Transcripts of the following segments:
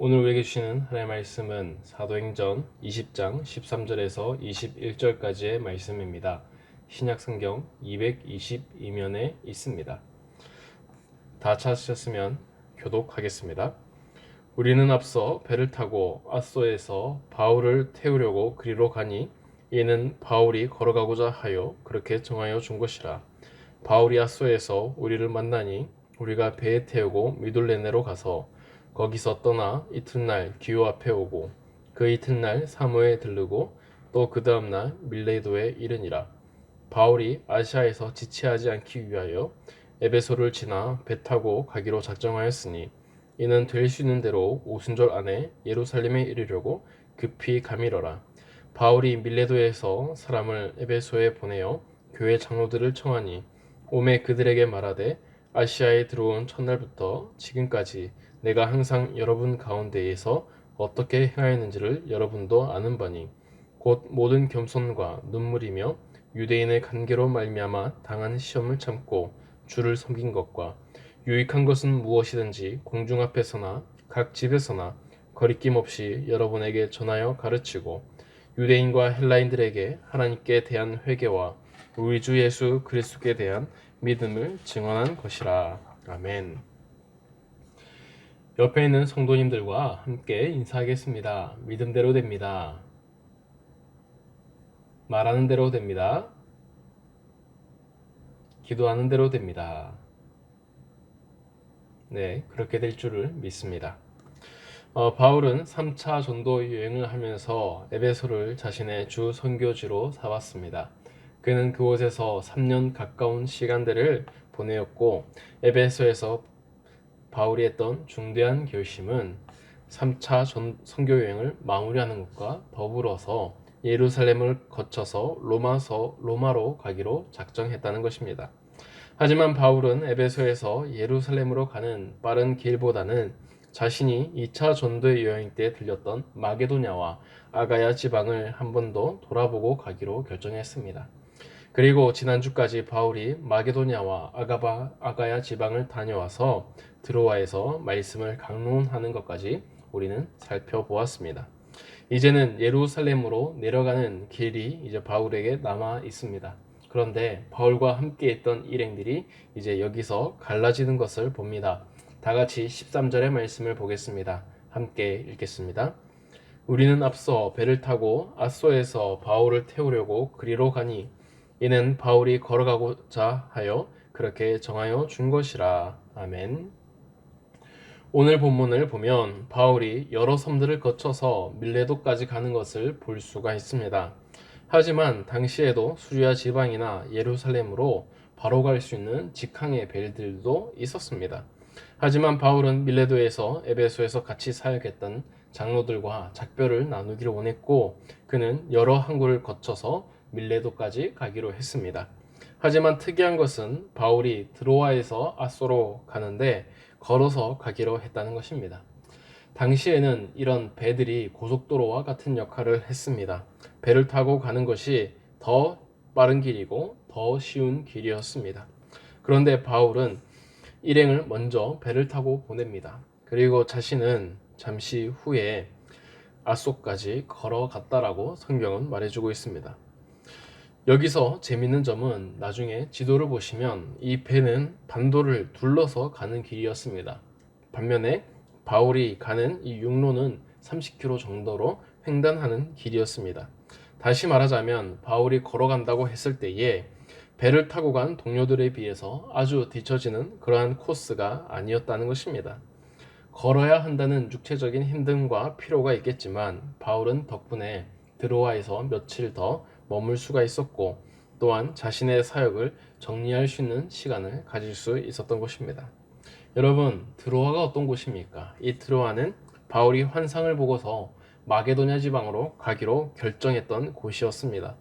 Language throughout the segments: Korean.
오늘 우리에게 주시는 하나님의 말씀은 사도행전 20장 13절에서 21절까지의 말씀입니다. 신약성경 222면에 있습니다. 다 찾으셨으면 교독하겠습니다. 우리는 앞서 배를 타고 앗소에서 바울을 태우려고 그리로 가니 이는 바울이 걸어가고자 하여 그렇게 정하여 준 것이라. 바울이 앗소에서 우리를 만나니 우리가 배에 태우고 미둘레네로 가서 거기서 떠나 이튿날 기호 앞에 오고 그 이튿날 사모에 들르고 또 그 다음날 밀레도에 이르니라. 바울이 아시아에서 지체하지 않기 위하여 에베소를 지나 배 타고 가기로 작정하였으니 이는 될 수 있는 대로 오순절 안에 예루살렘에 이르려고 급히 가미러라. 바울이 밀레도에서 사람을 에베소에 보내어 교회 장로들을 청하니 오매 그들에게 말하되 아시아에 들어온 첫날부터 지금까지 내가 항상 여러분 가운데에서 어떻게 행하였는지를 여러분도 아는 바니 곧 모든 겸손과 눈물이며 유대인의 간계로 말미암아 당한 시험을 참고 주를 섬긴 것과 유익한 것은 무엇이든지 공중 앞에서나 각 집에서나 거리낌 없이 여러분에게 전하여 가르치고 유대인과 헬라인들에게 하나님께 대한 회개와 우리 주 예수 그리스도께 대한 믿음을 증언한 것이라. 아멘. 옆에 있는 성도님들과 함께 인사하겠습니다. 믿음대로 됩니다. 말하는 대로 됩니다. 기도하는 대로 됩니다. 네, 그렇게 될 줄을 믿습니다. 바울은 3차 전도 여행을 하면서 에베소를 자신의 주 선교지로 삼았습니다. 그는 그곳에서 3년 가까운 시간들을 보내었고 에베소에서 바울이 했던 중대한 결심은 3차 선교 여행을 마무리하는 것과 더불어서 예루살렘을 거쳐서 로마로 가기로 작정했다는 것입니다. 하지만 바울은 에베소에서 예루살렘으로 가는 빠른 길보다는 자신이 2차 전도 여행 때 들렸던 마게도냐와 아가야 지방을 한 번 더 돌아보고 가기로 결정했습니다. 그리고 지난주까지 바울이 마게도냐와 아가야 지방을 다녀와서 드로아에서 말씀을 강론하는 것까지 우리는 살펴보았습니다. 이제는 예루살렘으로 내려가는 길이 이제 바울에게 남아 있습니다. 그런데 바울과 함께 했던 일행들이 이제 여기서 갈라지는 것을 봅니다. 다 같이 13절의 말씀을 보겠습니다. 함께 읽겠습니다. 우리는 앞서 배를 타고 앗소에서 바울을 태우려고 그리로 가니 이는 바울이 걸어가고자 하여 그렇게 정하여 준 것이라. 아멘. 오늘 본문을 보면 바울이 여러 섬들을 거쳐서 밀레도까지 가는 것을 볼 수가 있습니다. 하지만 당시에도 수리아 지방이나 예루살렘으로 바로 갈 수 있는 직항의 배들도 있었습니다. 하지만 바울은 밀레도에서 에베소에서 같이 사역했던 장로들과 작별을 나누기를 원했고 그는 여러 항구를 거쳐서 밀레도까지 가기로 했습니다. 하지만 특이한 것은 바울이 드로아에서 앗소로 가는데 걸어서 가기로 했다는 것입니다. 당시에는 이런 배들이 고속도로와 같은 역할을 했습니다. 배를 타고 가는 것이 더 빠른 길이고 더 쉬운 길이었습니다. 그런데 바울은 일행을 먼저 배를 타고 보냅니다. 그리고 자신은 잠시 후에 앗소까지 걸어갔다라고 성경은 말해주고 있습니다. 여기서 재밌는 점은 나중에 지도를 보시면 이 배는 반도를 둘러서 가는 길이었습니다. 반면에 바울이 가는 이 육로는 30km 정도로 횡단하는 길이었습니다. 다시 말하자면 바울이 걸어간다고 했을 때에 배를 타고 간 동료들에 비해서 아주 뒤처지는 그러한 코스가 아니었다는 것입니다. 걸어야 한다는 육체적인 힘듦과 피로가 있겠지만 바울은 덕분에 드로아에서 며칠 더 머물 수가 있었고 또한 자신의 사역을 정리할 수 있는 시간을 가질 수 있었던 것입니다. 여러분, 드로아가 어떤 곳입니까? 이 드로아는 바울이 환상을 보고서 마게도냐 지방으로 가기로 결정했던 곳이었습니다.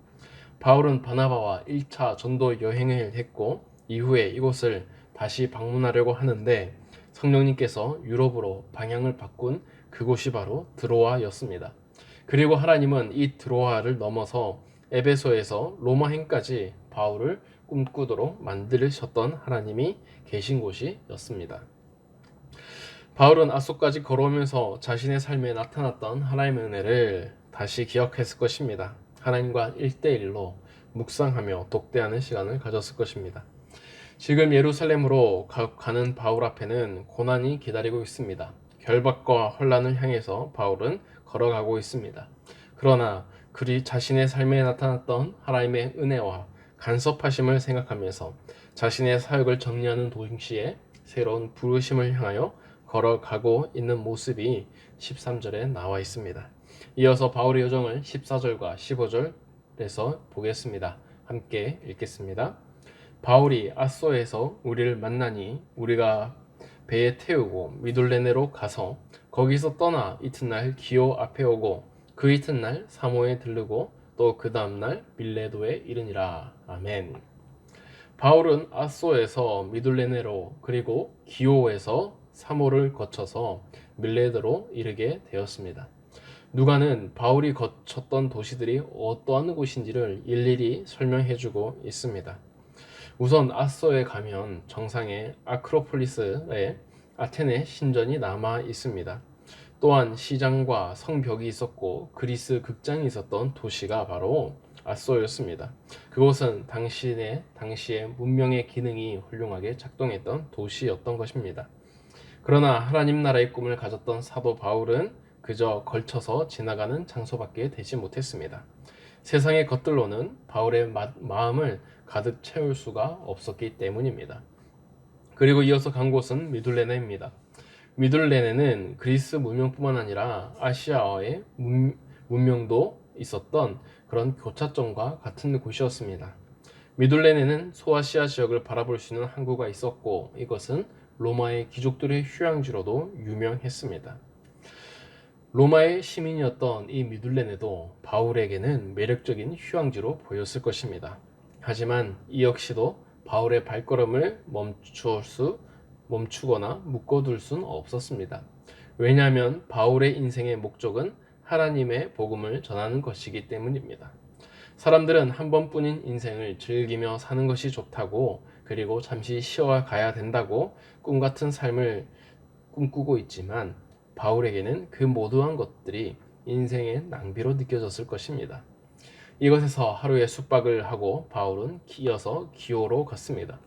바울은 바나바와 1차 전도 여행을 했고 이후에 이곳을 다시 방문하려고 하는데 성령님께서 유럽으로 방향을 바꾼 그곳이 바로 드로아였습니다. 그리고 하나님은 이 드로아를 넘어서 에베소에서 로마행까지 바울을 꿈꾸도록 만드셨던 하나님이 계신 곳이었습니다. 바울은 아소까지 걸어오면서 자신의 삶에 나타났던 하나님의 은혜를 다시 기억했을 것입니다. 하나님과 1대1로 묵상하며 독대하는 시간을 가졌을 것입니다. 지금 예루살렘으로 가는 바울 앞에는 고난이 기다리고 있습니다. 결박과 혼란을 향해서 바울은 걸어가고 있습니다. 그러나 그리 자신의 삶에 나타났던 하나님의 은혜와 간섭하심을 생각하면서 자신의 사역을 정리하는 동시에 새로운 부르심을 향하여 걸어가고 있는 모습이 13절에 나와 있습니다. 이어서 바울의 여정을 14절과 15절에서 보겠습니다. 함께 읽겠습니다. 바울이 아소에서 우리를 만나니 우리가 배에 태우고 미둘레네로 가서 거기서 떠나 이튿날 기오 앞에 오고 그 이튿날 사모에 들르고 또 그 다음날 밀레도에 이르니라. 아멘. 바울은 아소에서 미둘레네로 그리고 기오에서 사모를 거쳐서 밀레도로 이르게 되었습니다. 누가는 바울이 거쳤던 도시들이 어떠한 곳인지를 일일이 설명해주고 있습니다. 우선 아소에 가면 정상에 아크로폴리스에 아테네 신전이 남아 있습니다. 또한 시장과 성벽이 있었고 그리스 극장이 있었던 도시가 바로 아소였습니다. 그곳은 당시의 문명의 기능이 훌륭하게 작동했던 도시였던 것입니다. 그러나 하나님 나라의 꿈을 가졌던 사도 바울은 그저 걸쳐서 지나가는 장소밖에 되지 못했습니다. 세상의 것들로는 바울의 마음을 가득 채울 수가 없었기 때문입니다. 그리고 이어서 간 곳은 미둘레네입니다. 미둘레네는 그리스 문명뿐만 아니라 아시아의 문명도 있었던 그런 교차점과 같은 곳이었습니다. 미둘레네는 소아시아 지역을 바라볼 수 있는 항구가 있었고 이것은 로마의 귀족들의 휴양지로도 유명했습니다. 로마의 시민이었던 이 미둘레네도 바울에게는 매력적인 휴양지로 보였을 것입니다. 하지만 이 역시도 바울의 발걸음을 멈추거나 묶어둘 수는 없었습니다. 왜냐하면 바울의 인생의 목적은 하나님의 복음을 전하는 것이기 때문입니다. 사람들은 한 번뿐인 인생을 즐기며 사는 것이 좋다고 그리고 잠시 쉬어가야 된다고 꿈같은 삶을 꿈꾸고 있지만 바울에게는 그 모두한 것들이 인생의 낭비로 느껴졌을 것입니다. 이것에서 하루에 숙박을 하고 바울은 이어서 기오로 갔습니다.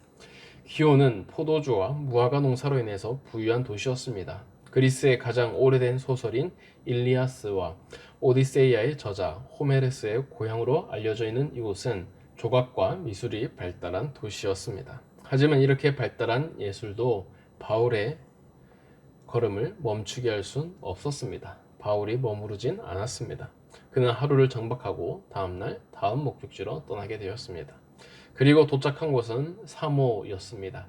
기오는 포도주와 무화과 농사로 인해서 부유한 도시였습니다. 그리스의 가장 오래된 소설인 일리아스와 오디세이아의 저자 호메르스의 고향으로 알려져 있는 이곳은 조각과 미술이 발달한 도시였습니다. 하지만 이렇게 발달한 예술도 바울의 걸음을 멈추게 할 순 없었습니다. 바울이 머무르진 않았습니다. 그는 하루를 정박하고 다음날 다음 목적지로 떠나게 되었습니다. 그리고 도착한 곳은 사모였습니다.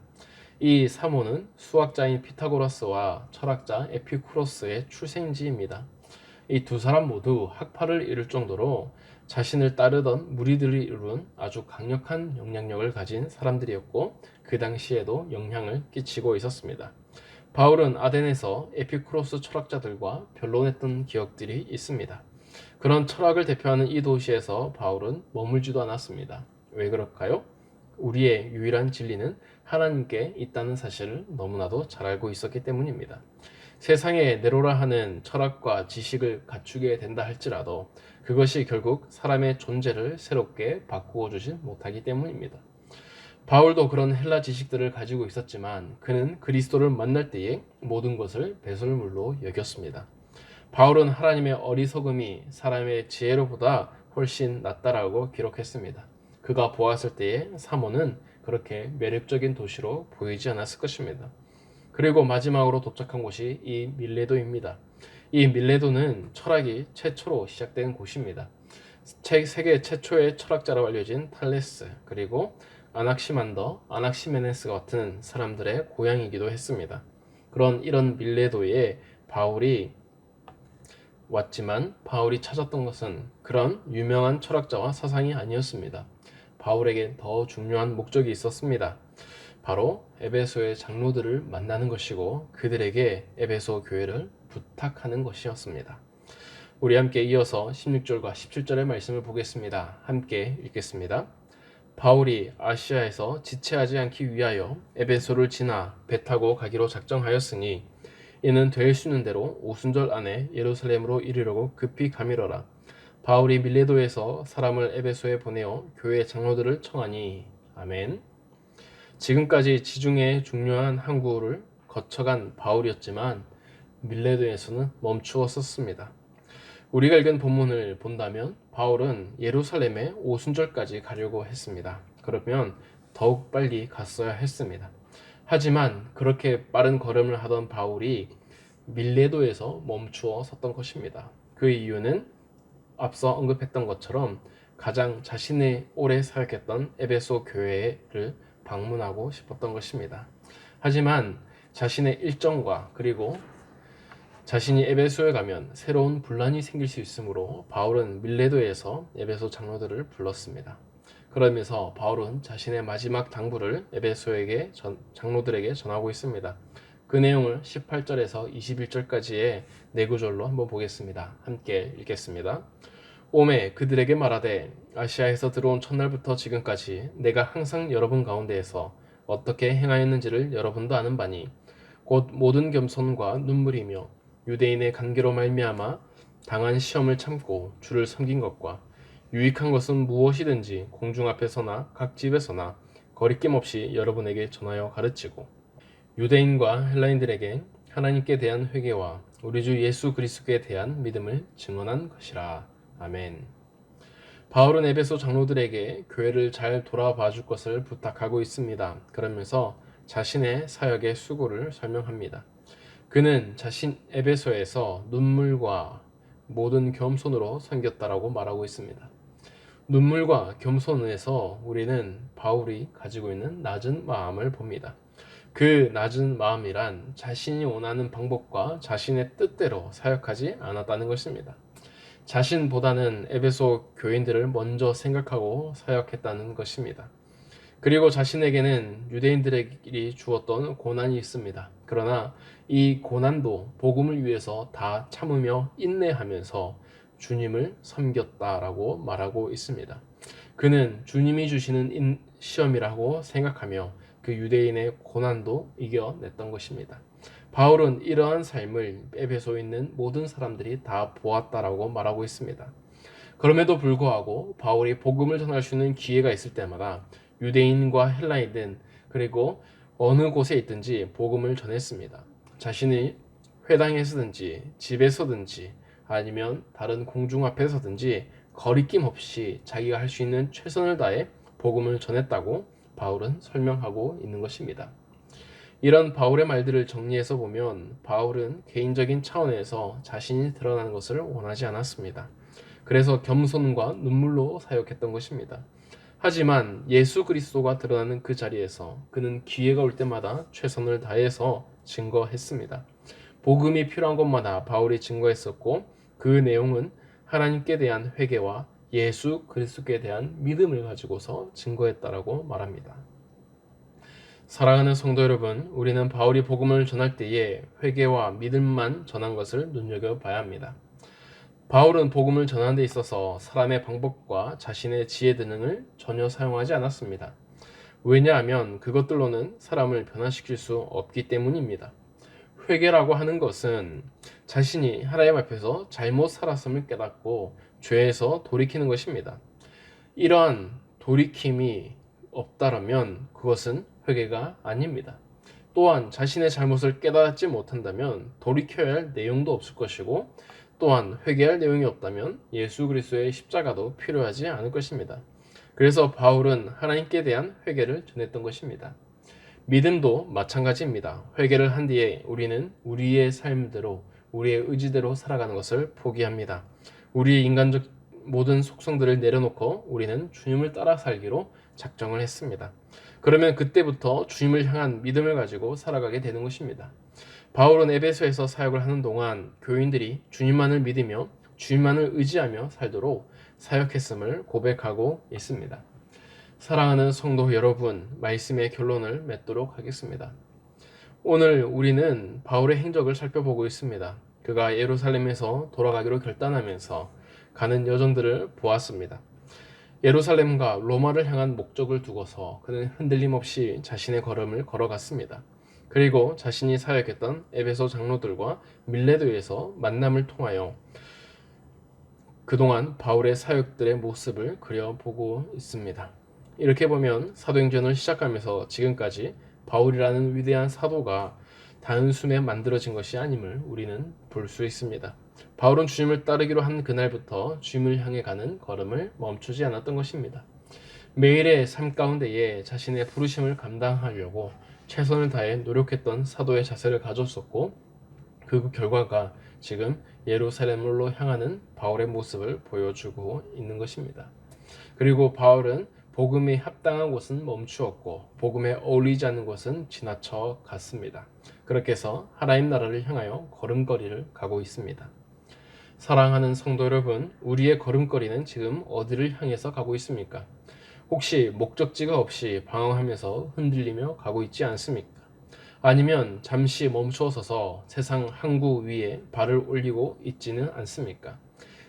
이 사모는 수학자인 피타고라스와 철학자 에피쿠로스의 출생지입니다. 이 두 사람 모두 학파를 이룰 정도로 자신을 따르던 무리들이 이룬 아주 강력한 영향력을 가진 사람들이었고 그 당시에도 영향을 끼치고 있었습니다. 바울은 아덴에서 에피쿠로스 철학자들과 변론했던 기억들이 있습니다. 그런 철학을 대표하는 이 도시에서 바울은 머물지도 않았습니다. 왜 그럴까요? 우리의 유일한 진리는 하나님께 있다는 사실을 너무나도 잘 알고 있었기 때문입니다. 세상에 내로라 하는 철학과 지식을 갖추게 된다 할지라도 그것이 결국 사람의 존재를 새롭게 바꾸어 주진 못하기 때문입니다. 바울도 그런 헬라 지식들을 가지고 있었지만 그는 그리스도를 만날 때에 모든 것을 배설물로 여겼습니다. 바울은 하나님의 어리석음이 사람의 지혜로보다 훨씬 낫다라고 기록했습니다. 그가 보았을 때에 사모는 그렇게 매력적인 도시로 보이지 않았을 것입니다. 그리고 마지막으로 도착한 곳이 이 밀레도입니다. 이 밀레도는 철학이 최초로 시작된 곳입니다. 세계 최초의 철학자로 알려진 탈레스 그리고 아낙시만더, 아낙시메네스 같은 사람들의 고향이기도 했습니다. 이런 밀레도에 바울이 왔지만 바울이 찾았던 것은 그런 유명한 철학자와 사상이 아니었습니다. 바울에게 더 중요한 목적이 있었습니다. 바로 에베소의 장로들을 만나는 것이고 그들에게 에베소 교회를 부탁하는 것이었습니다. 우리 함께 이어서 16절과 17절의 말씀을 보겠습니다. 함께 읽겠습니다. 바울이 아시아에서 지체하지 않기 위하여 에베소를 지나 배 타고 가기로 작정하였으니 이는 될 수 있는 대로 오순절 안에 예루살렘으로 이르려고 급히 가미러라. 바울이 밀레도에서 사람을 에베소에 보내어 교회 장로들을 청하니. 아멘. 지금까지 지중해 중요한 항구를 거쳐간 바울이었지만 밀레도에서는 멈추었었습니다. 우리가 읽은 본문을 본다면 바울은 예루살렘에 오순절까지 가려고 했습니다. 그러면 더욱 빨리 갔어야 했습니다. 하지만 그렇게 빠른 걸음을 하던 바울이 밀레도에서 멈추어 섰던 것입니다. 그 이유는 앞서 언급했던 것처럼 가장 자신이 오래 사역했던 에베소 교회를 방문하고 싶었던 것입니다. 하지만 자신의 일정과 그리고 자신이 에베소에 가면 새로운 분란이 생길 수 있으므로 바울은 밀레도에서 에베소 장로들을 불렀습니다. 그러면서 바울은 자신의 마지막 당부를 에베소에게 장로들에게 전하고 있습니다. 그 내용을 18절에서 21절까지의 네 구절로 한번 보겠습니다. 함께 읽겠습니다. 오매 그들에게 말하되 아시아에서 들어온 첫날부터 지금까지 내가 항상 여러분 가운데에서 어떻게 행하였는지를 여러분도 아는 바니 곧 모든 겸손과 눈물이며 유대인의 관계로 말미암아 당한 시험을 참고 주를 섬긴 것과 유익한 것은 무엇이든지 공중 앞에서나 각 집에서나 거리낌 없이 여러분에게 전하여 가르치고 유대인과 헬라인들에게 하나님께 대한 회개와 우리 주 예수 그리스도에 대한 믿음을 증언한 것이라. 아멘. 바울은 에베소 장로들에게 교회를 잘 돌아봐 줄 것을 부탁하고 있습니다. 그러면서 자신의 사역의 수고를 설명합니다. 그는 자신 에베소에서 눈물과 모든 겸손으로 섬겼다라고 말하고 있습니다. 눈물과 겸손에서 우리는 바울이 가지고 있는 낮은 마음을 봅니다. 그 낮은 마음이란 자신이 원하는 방법과 자신의 뜻대로 사역하지 않았다는 것입니다. 자신보다는 에베소 교인들을 먼저 생각하고 사역했다는 것입니다. 그리고 자신에게는 유대인들이 주었던 고난이 있습니다. 그러나 이 고난도 복음을 위해서 다 참으며 인내하면서 주님을 섬겼다라고 말하고 있습니다. 그는 주님이 주시는 시험이라고 생각하며 그 유대인의 고난도 이겨냈던 것입니다. 바울은 이러한 삶을 에베소에 있는 모든 사람들이 다 보았다라고 말하고 있습니다. 그럼에도 불구하고 바울이 복음을 전할 수 있는 기회가 있을 때마다 유대인과 헬라인은 그리고 어느 곳에 있든지 복음을 전했습니다. 자신이 회당에서든지 집에서든지 아니면 다른 공중 앞에서든지 거리낌 없이 자기가 할 수 있는 최선을 다해 복음을 전했다고 바울은 설명하고 있는 것입니다. 이런 바울의 말들을 정리해서 보면 바울은 개인적인 차원에서 자신이 드러나는 것을 원하지 않았습니다. 그래서 겸손과 눈물로 사역했던 것입니다. 하지만 예수 그리스도가 드러나는 그 자리에서 그는 기회가 올 때마다 최선을 다해서 증거했습니다. 복음이 필요한 것마다 바울이 증거했었고 그 내용은 하나님께 대한 회개와 예수 그리스도께 대한 믿음을 가지고서 증거했다라고 말합니다. 사랑하는 성도 여러분, 우리는 바울이 복음을 전할 때에 회개와 믿음만 전한 것을 눈여겨봐야 합니다. 바울은 복음을 전하는 데 있어서 사람의 방법과 자신의 지혜 등을 전혀 사용하지 않았습니다. 왜냐하면 그것들로는 사람을 변화시킬 수 없기 때문입니다. 회개라고 하는 것은 자신이 하나님 앞에서 잘못 살았음을 깨닫고 죄에서 돌이키는 것입니다. 이러한 돌이킴이 없다라면 그것은 회개가 아닙니다. 또한 자신의 잘못을 깨닫지 못한다면 돌이켜야 할 내용도 없을 것이고 또한 회개할 내용이 없다면 예수 그리스도의 십자가도 필요하지 않을 것입니다. 그래서 바울은 하나님께 대한 회개를 전했던 것입니다. 믿음도 마찬가지입니다. 회개를 한 뒤에 우리는 우리의 삶대로 우리의 의지대로 살아가는 것을 포기합니다. 우리의 인간적 모든 속성들을 내려놓고 우리는 주님을 따라 살기로 작정을 했습니다. 그러면 그때부터 주님을 향한 믿음을 가지고 살아가게 되는 것입니다. 바울은 에베소에서 사역을 하는 동안 교인들이 주님만을 믿으며 주님만을 의지하며 살도록 사역했음을 고백하고 있습니다. 사랑하는 성도 여러분, 말씀의 결론을 맺도록 하겠습니다. 오늘 우리는 바울의 행적을 살펴보고 있습니다. 그가 예루살렘에서 돌아가기로 결단하면서 가는 여정들을 보았습니다. 예루살렘과 로마를 향한 목적을 두고서 그는 흔들림 없이 자신의 걸음을 걸어갔습니다. 그리고 자신이 사역했던 에베소 장로들과 밀레도에서 만남을 통하여 그동안 바울의 사역들의 모습을 그려보고 있습니다. 이렇게 보면 사도행전을 시작하면서 지금까지 바울이라는 위대한 사도가 단숨에 만들어진 것이 아님을 우리는 볼 수 있습니다. 바울은 주님을 따르기로 한 그날부터 주님을 향해 가는 걸음을 멈추지 않았던 것입니다. 매일의 삶 가운데에 자신의 부르심을 감당하려고 최선을 다해 노력했던 사도의 자세를 가졌었고, 그 결과가 지금 예루살렘으로 향하는 바울의 모습을 보여주고 있는 것입니다. 그리고 바울은 복음에 합당한 곳은 멈추었고 복음에 어울리지 않는 곳은 지나쳐 갔습니다. 그렇게 해서 하나님 나라를 향하여 걸음걸이를 가고 있습니다. 사랑하는 성도 여러분, 우리의 걸음걸이는 지금 어디를 향해서 가고 있습니까? 혹시 목적지가 없이 방황하면서 흔들리며 가고 있지 않습니까? 아니면 잠시 멈추어서서 세상 항구 위에 발을 올리고 있지는 않습니까?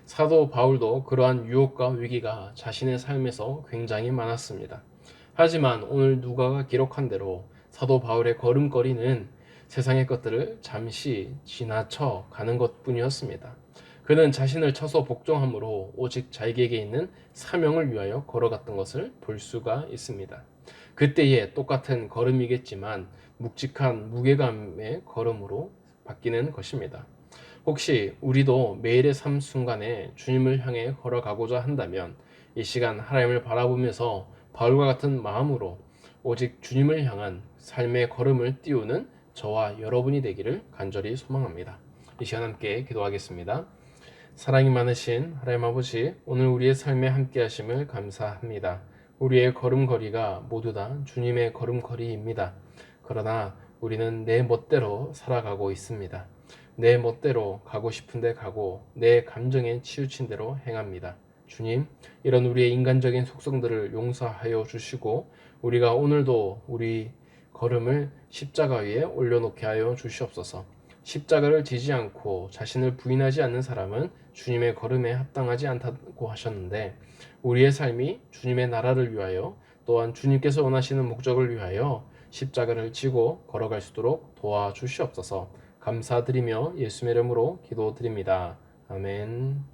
사도 바울도 그러한 유혹과 위기가 자신의 삶에서 굉장히 많았습니다. 하지만 오늘 누가가 기록한 대로 사도 바울의 걸음걸이는 세상의 것들을 잠시 지나쳐 가는 것뿐이었습니다. 그는 자신을 쳐서 복종함으로 오직 자기에게 있는 사명을 위하여 걸어갔던 것을 볼 수가 있습니다. 그때의 똑같은 걸음이겠지만 묵직한 무게감의 걸음으로 바뀌는 것입니다. 혹시 우리도 매일의 삶 순간에 주님을 향해 걸어가고자 한다면 이 시간 하나님을 바라보면서 바울과 같은 마음으로 오직 주님을 향한 삶의 걸음을 띄우는 저와 여러분이 되기를 간절히 소망합니다. 이 시간 함께 기도하겠습니다. 사랑이 많으신 하나님 아버지, 오늘 우리의 삶에 함께 하심을 감사합니다. 우리의 걸음걸이가 모두 다 주님의 걸음걸이입니다. 그러나 우리는 내 멋대로 살아가고 있습니다. 내 멋대로 가고 싶은데 가고 내 감정에 치우친 대로 행합니다. 주님, 이런 우리의 인간적인 속성들을 용서하여 주시고 우리가 오늘도 우리 걸음을 십자가 위에 올려놓게 하여 주시옵소서. 십자가를 지지 않고 자신을 부인하지 않는 사람은 주님의 걸음에 합당하지 않다고 하셨는데, 우리의 삶이 주님의 나라를 위하여 또한 주님께서 원하시는 목적을 위하여 십자가를 지고 걸어갈 수 있도록 도와주시옵소서. 감사드리며 예수의 이름으로 기도드립니다. 아멘.